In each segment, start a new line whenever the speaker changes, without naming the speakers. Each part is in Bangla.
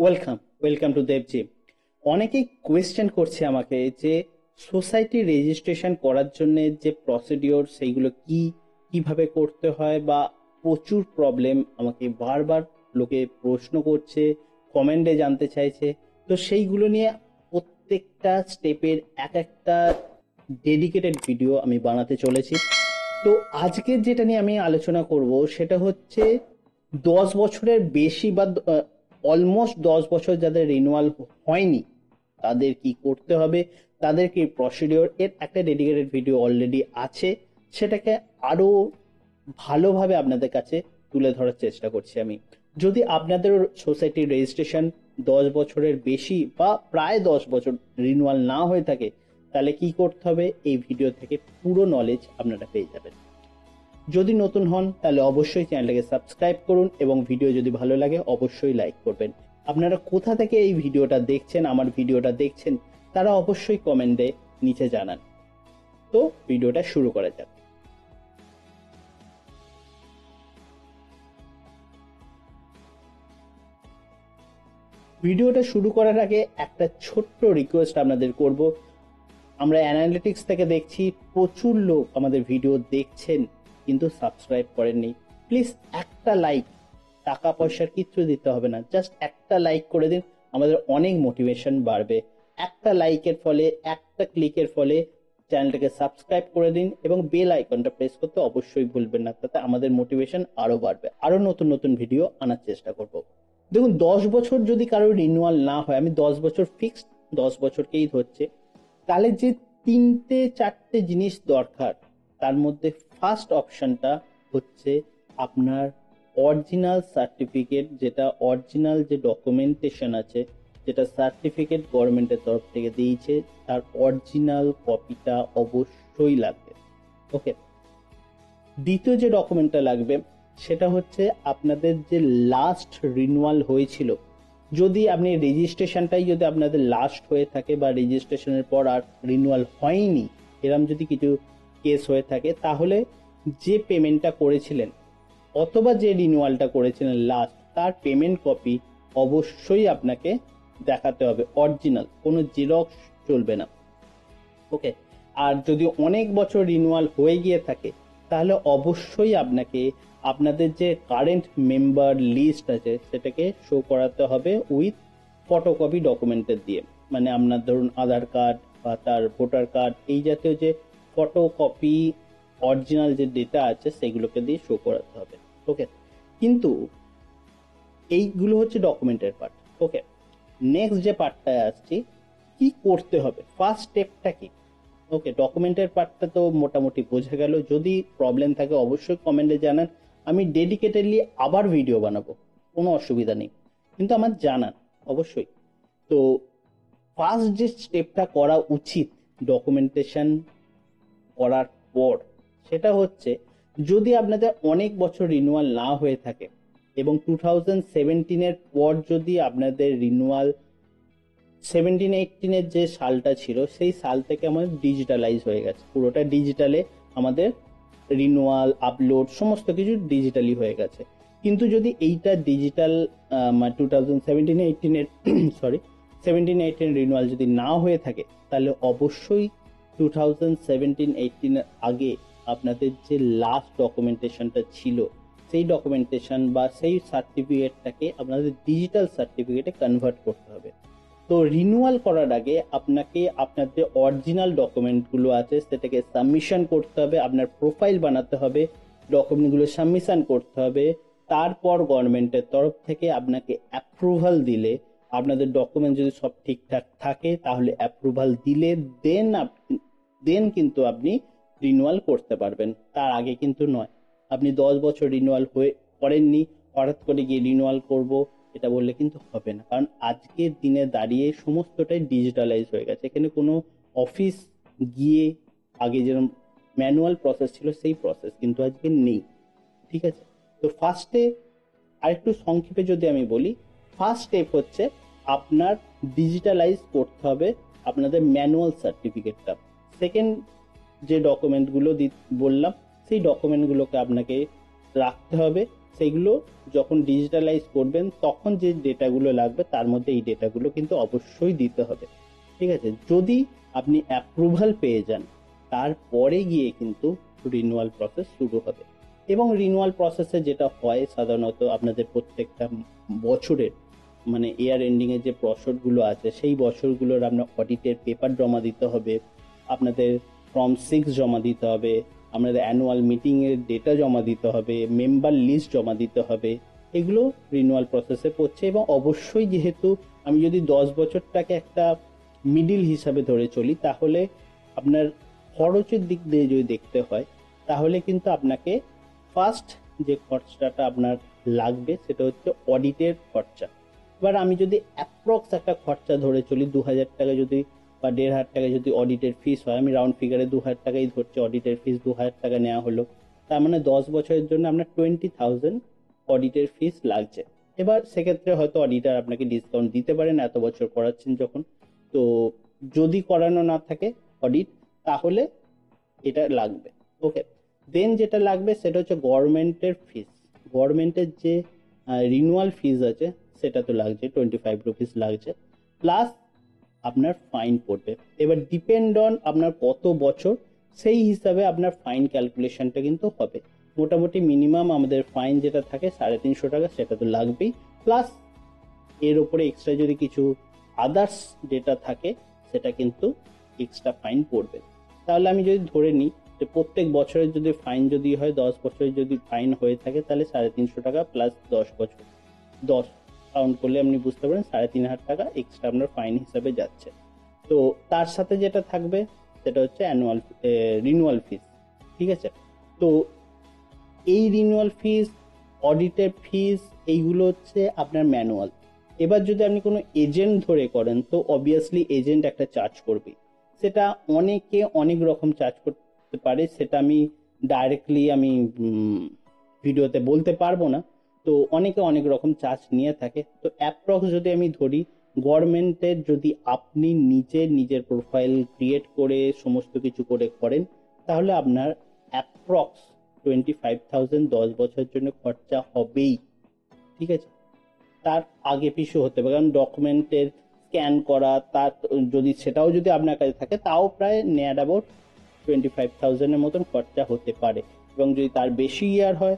Welcome to দেবজি। অনেকেই কোয়েশ্চেন করছে আমাকে যে সোসাইটি রেজিস্ট্রেশন করার জন্য যে প্রসিডিওর সেইগুলো কিভাবে করতে হয়, বা প্রচুর প্রবলেম আমাকে বারবার লোকে প্রশ্ন করছে, কমেন্টে জানতে চাইছে। তো সেইগুলো নিয়ে প্রত্যেকটা স্টেপের এক একটা ডেডিকেটেড ভিডিও আমি বানাতে চলেছি। তো আজকের যেটা নিয়ে আমি আলোচনা করব সেটা হচ্ছে 10 বছরের বেশি বা অলমোস্ট 10 বছর যাদের রিনিউয়াল হয়নি তাদের কি করতে হবে, তাদের কি প্রসিডিওর, এর একটা ডেডিকেটেড ভিডিও অলরেডি আছে। সেটাকে আরো ভালোভাবে আপনাদের কাছে তুলে ধরার চেষ্টা করছি আমি। যদি আপনাদের সোসাইটির রেজিস্ট্রেশন 10 বছরের বেশি বা প্রায় 10 বছর রিনিউয়াল না হয়ে থাকে, তাহলে কি করতে হবে এই ভিডিও থেকে পুরো নলেজ আপনারা পেয়ে যাবেন। যদি নতুন হন তাহলে অবশ্যই চ্যানেলটাকে সাবস্ক্রাইব করুন এবং ভিডিও যদি ভালো লাগে অবশ্যই লাইক করবেন। আপনারা কোথা থেকে এই ভিডিওটা দেখছেন, আমার ভিডিওটা দেখছেন, তারা অবশ্যই কমেন্টে নিচে জানান। তো ভিডিওটা শুরু করা যাক। ভিডিওটা শুরু করার আগে একটা ছোট্ট রিকোয়েস্ট আপনাদের করব। আমরা অ্যানালিটিক্স থেকে দেখছি প্রচুর লোক আমাদের ভিডিও দেখছেন কিন্তু সাবস্ক্রাইব করেননি। প্লিজ একটা লাইক, টাকা পয়সার কিচ্ছু দিতে হবে না, জাস্ট একটা লাইক করে দিন, আমাদের অনেক মোটিভেশন বাড়বে। একটা লাইকের ফলে, একটা ক্লিকের ফলে চ্যানেলটাকে সাবস্ক্রাইব করে দিন এবং বেল আইকনটা প্রেস করতে অবশ্যই ভুলবেন না, তাতে আমাদের মোটিভেশন আরো বাড়বে, আরো নতুন নতুন ভিডিও আনার চেষ্টা করব। দেখুন, 10 বছর যদি কারোর রিনিউয়াল না হয়, আমি 10 বছর ফিক্সড 10 বছরকেই ধরছে, তাহলে যে তিনটে চারটে জিনিস দরকার, তার মধ্যে ফার্স্ট অপশনটা হচ্ছে আপনার অরিজিনাল সার্টিফিকেট, যেটা অরিজিনাল যে ডকুমেন্টেশন আছে, যেটা সার্টিফিকেট গভর্নমেন্টের তরফ থেকে দিয়েছে, তার অরিজিনাল কপিটা অবশ্যই লাগবে। ওকে। দ্বিতীয় যে ডকুমেন্টটা লাগবে সেটা হচ্ছে আপনাদের যে লাস্ট রিনিউয়াল হয়েছিল। যদি আপনি রেজিস্ট্রেশনটাই যদি আপনাদের লাস্ট হয়ে থাকে বা রেজিস্ট্রেশনের পর আর রিনিউয়াল হয়নি, এরম যদি কিছু কেস হয়ে থাকে, তাহলে যে পেমেন্টটা করেছিলেন অথবা যে রিনিউয়ালটা করেছিলেন লাস্ট, তার পেমেন্ট কপি অবশ্যই আপনাকে দেখাতে হবে, অরিজিনাল, কোনো জেরক্স চলবে না। ওকে। আর যদি অনেক বছর রিনিউয়াল হয়ে গিয়ে থাকে, তাহলে অবশ্যই আপনাকে আপনাদের যে কারেন্ট মেম্বার লিস্ট আছে সেটাকে শো করাতে হবে উইথ ফটোকপি ডকুমেন্টের দিয়ে। মানে আপনার ধরুন আধার কার্ড বা তার ভোটার কার্ড, এই জাতীয় যে ফটোকপি অরিজিনাল যে ডেটা আছে সেগুলোকে দিয়ে শো করাতে হবে। ওকে। কিন্তু এইগুলো হচ্ছে ডকুমেন্টের পার্ট। ওকে। নেক্সট যে পার্টটায় আসছি, কি করতে হবে, ফার্স্ট স্টেপটা কি। ওকে, ডকুমেন্টের পার্টটা তো মোটামুটি বোঝা গেল। যদি প্রবলেম থাকে অবশ্যই কমেন্টে জানান, আমি ডেডিকেটেডলি আবার ভিডিও বানাবো, কোনো অসুবিধা নেই, কিন্তু আমার জানান অবশ্যই। তো ফার্স্ট যে স্টেপটা করা উচিত ডকুমেন্টেশন করার পর, সেটা হচ্ছে যদি আপনাদের অনেক বছর রিনিউয়াল না হয়ে থাকে এবং 2017-এর পর যদি আপনাদের রিনিউয়াল 17-18-এর যে সালটা ছিল সেই সাল থেকে আমাদের ডিজিটালাইজ হয়ে গেছে, পুরোটা ডিজিটালে আমাদের রিনিউয়াল আপলোড সমস্ত কিছু ডিজিটালি হয়ে গেছে। কিন্তু যদি এইটা ডিজিটাল 2017-18-এর সরি 17-18 রিনিউয়াল যদি না হয়ে থাকে, তাহলে অবশ্যই 2017-18-এর আগে আপনাদের যে লাস্ট ডকুমেন্টেশনটা ছিল সেই ডকুমেন্টেশন বা সেই সার্টিফিকেটটাকে আপনাদের ডিজিটাল সার্টিফিকেটে কনভার্ট করতে হবে। তো রিনিউয়াল করার আগে আপনাকে আপনার যে অরিজিনাল ডকুমেন্টগুলো আছে সেটাকে সাবমিশন করতে হবে, আপনার প্রোফাইল বানাতে হবে, ডকুমেন্টগুলো সাবমিশন করতে হবে। তারপর গভর্নমেন্টের তরফ থেকে আপনাকে অ্যাপ্রুভাল দিলে, আপনাদের ডকুমেন্ট যদি সব ঠিকঠাক থাকে তাহলে অ্যাপ্রুভাল দিলে দেন কিন্তু আপনি রিনিউয়াল করতে পারবেন, তার আগে কিন্তু নয়। আপনি 10 বছর রিনিউয়াল হয়ে করেননি, হঠাৎ করে গিয়ে রিনিউয়াল করব এটা বললে কিন্তু হবে না, কারণ আজকের দিনে দাঁড়িয়ে সমস্তটাই ডিজিটালাইজ হয়ে গেছে। এখানে কোনো অফিস গিয়ে আগে যেরকম ম্যানুয়াল প্রসেস ছিল সেই প্রসেস কিন্তু আজকে নেই। ঠিক আছে। তো ফার্স্টে আরেকটু সংক্ষেপে যদি আমি বলি, ফার্স্ট স্টেপ হচ্ছে আপনার ডিজিটালাইজ করতে হবে আপনাদের ম্যানুয়াল সার্টিফিকেটটা। সেকেন্ড যে ডকুমেন্টগুলো বললাম সেই ডকুমেন্টগুলোকে আপনাকে রাখতে হবে সেইগুলো যখন ডিজিটালাইজ করবেন তখন যে ডেটাগুলো লাগবে তার মধ্যে এই ডেটাগুলো কিন্তু অবশ্যই দিতে হবে। ঠিক আছে, যদি আপনি অ্যাপ্রুভাল পেয়ে যান তারপরে গিয়ে কিন্তু রিনিউয়াল প্রসেস শুরু হবে। এবং রিনিউয়াল প্রসেসে যেটা হয় সাধারণত আপনাদের প্রত্যেকটা বছরের মানে ইয়ার এন্ডিং এর যে বছরগুলো আছে সেই বছরগুলোর আপনার অডিটের পেপার জমা দিতে হবে, আপনাদের ফর্ম 6 জমা দিতে হবে, আপনাদের অ্যানুয়াল মিটিং এর ডেটা জমা দিতে হবে, মেম্বার লিস্ট জমা দিতে হবে। এগুলো রিনিউয়াল প্রসেসে পড়ছে। এবং অবশ্যই যেহেতু আমি যদি 10 বছরটাকে একটা মিডিল হিসাবে ধরে চলি তাহলে আপনার খরচের দিক দিয়ে যদি দেখতে হয় তাহলে কিন্তু আপনাকে ফার্স্ট যে খরচাটা আপনার লাগবে সেটা হচ্ছে অডিটের খরচা। এবার আমি যদি অ্যাপ্রক্স একটা খরচা ধরে চলি 2000 টাকা যদি বা 1500 টাকা যদি অডিটের ফিস হয়, আমি রাউন্ড ফিগারে 2000 টাকাই ধরছি, অডিটের ফিস 2000 টাকা নেওয়া হলো, তার মানে 10 বছরের জন্য আপনার 20,000 অডিটের ফিস লাগছে। এবার সেক্ষেত্রে হয়তো অডিটার আপনাকে ডিসকাউন্ট দিতে পারেন এত বছর করাচ্ছেন যখন। তো যদি করানো না থাকে অডিট তাহলে এটা লাগবে। ওকে, দেন যেটা লাগবে সেটা হচ্ছে গভর্নমেন্টের ফিস। গভর্নমেন্টের যে রিনিউয়াল ফিস আছে সেটা তো লাগছে, 25 রুপিস লাগছে, প্লাস আপনার ফাইন পড়বে। এবার ডিপেন্ড অন আপনার কত বছর সেই হিসাবে আপনার ফাইন ক্যালকুলেশনটা কিন্তু হবে। মোটামুটি মিনিমাম আমাদের ফাইন যেটা থাকে 350 টাকা সেটা তো লাগবেই, প্লাস এর উপরে এক্সট্রা যদি কিছু আদার্স ডেটা থাকে সেটা কিন্তু এক্সট্রা ফাইন পড়বে। তাহলে আমি যদি ধরে নিই যে প্রত্যেক বছরের যদি ফাইন যদি হয় 10 বছরের যদি ফাইন হয়ে থাকে তাহলে 350 টাকা প্লাস 10 বছর 10 কাউন্ট করলে আপনি বুঝতে পারেন 3500 টাকা এক্সট্রা আপনার ফাইন হিসাবে যাচ্ছে। তো তার সাথে যেটা থাকবে সেটা হচ্ছে অ্যানুয়াল রিনিউয়াল ফিস। ঠিক আছে, তো এই রিনিউয়াল ফিস, অডিটের ফিস, এইগুলো হচ্ছে আপনার ম্যানুয়াল। এবার যদি আপনি কোনো এজেন্ট ধরে করেন তো অবভিয়াসলি এজেন্ট একটা চার্জ করবে, সেটা অনেকে অনেক রকম চার্জ করতে পারে, সেটা আমি ডাইরেক্টলি আমি ভিডিওতে বলতে পারবো না। তো অনেকে অনেক রকম চার্জ নিয়ে থাকে। তো অ্যাপ্রক্স যদি আমি ধরি, গভর্নমেন্টের যদি আপনি নিজের প্রোফাইল ক্রিয়েট করে সমস্ত কিছু করে করেন তাহলে আপনার অ্যাপ্রক্স 25,000 10 বছরের জন্য খরচা হবেই। ঠিক আছে, তার আগে পিছু হতে পারে, কারণ ডকুমেন্টের স্ক্যান করা তার যদি সেটাও যদি আপনার কাছে থাকে তাও প্রায় নিয়ার অ্যাবাউট 25,000-এর মতন খরচা হতে পারে। এবং যদি তার বেশি ইয়ার হয়,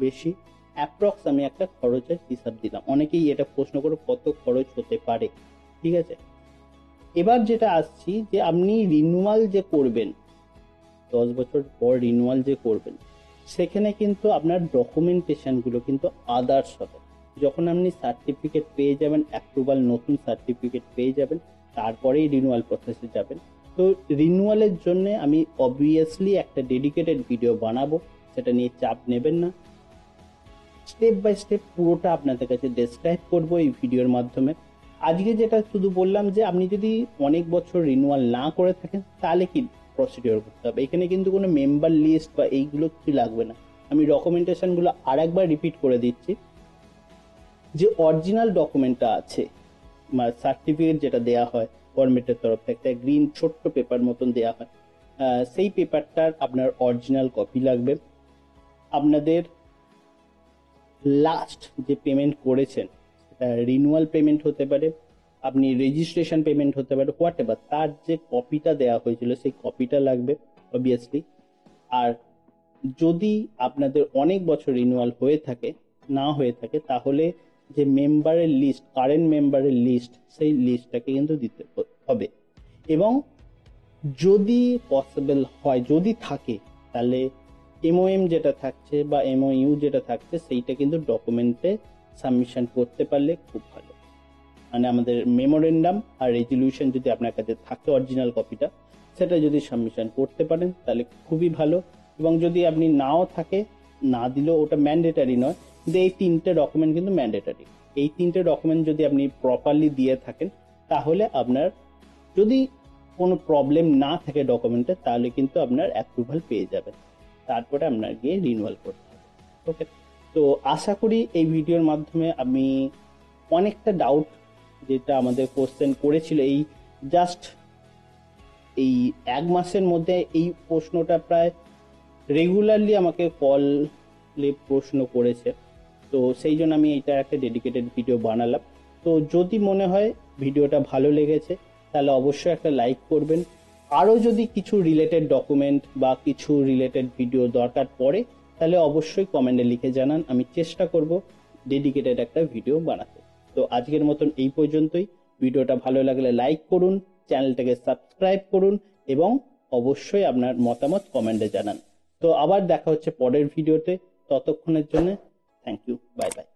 বেশি অ্যাপ্রক্স আমি একটা খরচের হিসাব দিলাম। অনেকেই এটা প্রশ্ন করে কত খরচ হতে পারে। ঠিক আছে, এবার যেটা আসছি যে আপনি রিনিউয়াল যে করবেন 10 বছর পর রিনিউয়াল যে করবেন সেখানে কিন্তু আপনার ডকুমেন্টেশনগুলো কিন্তু আদার্স হবে। যখন আপনি সার্টিফিকেট পেয়ে যাবেন, অ্যাপ্রুভাল নতুন সার্টিফিকেট পেয়ে যাবেন, তারপরেই রিনিউয়াল প্রসেসে যাবেন। তো রিনিউয়ালের জন্য আমি অবভিয়াসলি একটা ডেডিকেটেড ভিডিও বানাবো, সেটা নিয়ে চাপ নেবেন না। স্টেপ বাই স্টেপ পুরোটা আপনাদের কাছে ডেসক্রাইব করব এই ভিডিওর মাধ্যমে। আজকে যেটা শুধু বললাম যে আপনি যদি অনেক বছর রিনিউয়াল না করে থাকেন তাহলে কি প্রসিডিওর করতে হবে। এখানে কিন্তু কোনো মেম্বার লিস্ট বা এইগুলো কিছু লাগবে না। আমি ডকুমেন্টেশনগুলো আর একবার রিপিট করে দিচ্ছি। যে অরিজিনাল ডকুমেন্টটা আছে বা সার্টিফিকেট যেটা দেয়া হয় গভর্নমেন্টের তরফ থেকে, একটা গ্রিন ছোট্ট পেপার মতন দেয়া হয়, সেই পেপারটার আপনার অরিজিনাল কপি লাগবে। আপনাদের লাস্ট যে পেমেন্ট করেছেন সেটা রিনিউয়াল পেমেন্ট হতে পারে, আপনি রেজিস্ট্রেশন পেমেন্ট হতে পারে, হোয়াট এভার, তার যে কপিটা দেওয়া হয়েছিল সেই কপিটা লাগবে অবভিয়াসলি। আর যদি আপনাদের অনেক বছর রিনিউয়াল হয়ে থাকে, না হয়ে থাকে, তাহলে যে মেম্বারের লিস্ট, কারেন্ট মেম্বারের লিস্ট, সেই লিস্টটাকে কিন্তু দিতে হবে। এবং যদি পসিবল হয়, যদি থাকে, তাহলে এমওএম যেটা থাকছে বা এমওইউ যেটা থাকছে সেইটা কিন্তু ডকুমেন্টে সাবমিশন করতে পারলে খুব ভালো। মানে আমাদের মেমোরেন্ডাম আর রেজলিউশন যদি আপনার কাছে থাকে অরিজিনাল কপিটা, সেটা যদি সাবমিশন করতে পারেন তাহলে খুবই ভালো। এবং যদি আপনি নাও থাকে, না দিলেও ওটা ম্যান্ডেটারি নয়, কিন্তু এই 3টে ডকুমেন্ট কিন্তু ম্যান্ডেটারি। এই 3টে ডকুমেন্ট যদি আপনি প্রপারলি দিয়ে থাকেন তাহলে আপনার যদি কোনো প্রবলেম না থাকে ডকুমেন্টে তাহলে কিন্তু আপনার অ্যাপ্রুভাল পেয়ে যাবেন, তারপরে আপনার গিয়ে রিনিউয়াল করতে হবে। ওকে, তো আশা করি এই ভিডিওর মাধ্যমে আমি অনেকটা ডাউট যেটা আমাদের কোশ্চেন করেছিল এই জাস্ট এই 1 মাসের মধ্যে, এই প্রশ্নটা প্রায় রেগুলারলি আমাকে কলে প্রশ্ন করেছে তো সেই জন্য আমি এটা একটা ডেডিকেটেড ভিডিও বানালাম। তো যদি মনে হয় ভিডিওটা ভালো লেগেছে তাহলে অবশ্যই একটা লাইক করবেন। আরও যদি কিছু রিলেটেড ডকুমেন্ট বা কিছু রিলেটেড ভিডিও দরকার পড়ে তাহলে অবশ্যই কমেন্টে লিখে জানান, আমি চেষ্টা করব ডেডিকেটেড একটা ভিডিও বানাতে। তো আজকের মতন এই পর্যন্তই। ভিডিওটা ভালো লাগলে লাইক করুন, চ্যানেলটাকে সাবস্ক্রাইব করুন এবং অবশ্যই আপনার মতামত কমেন্টে জানান। তো আবার দেখা হচ্ছে পরের ভিডিওতে, ততক্ষণের জন্য থ্যাংক ইউ, বাই বাই।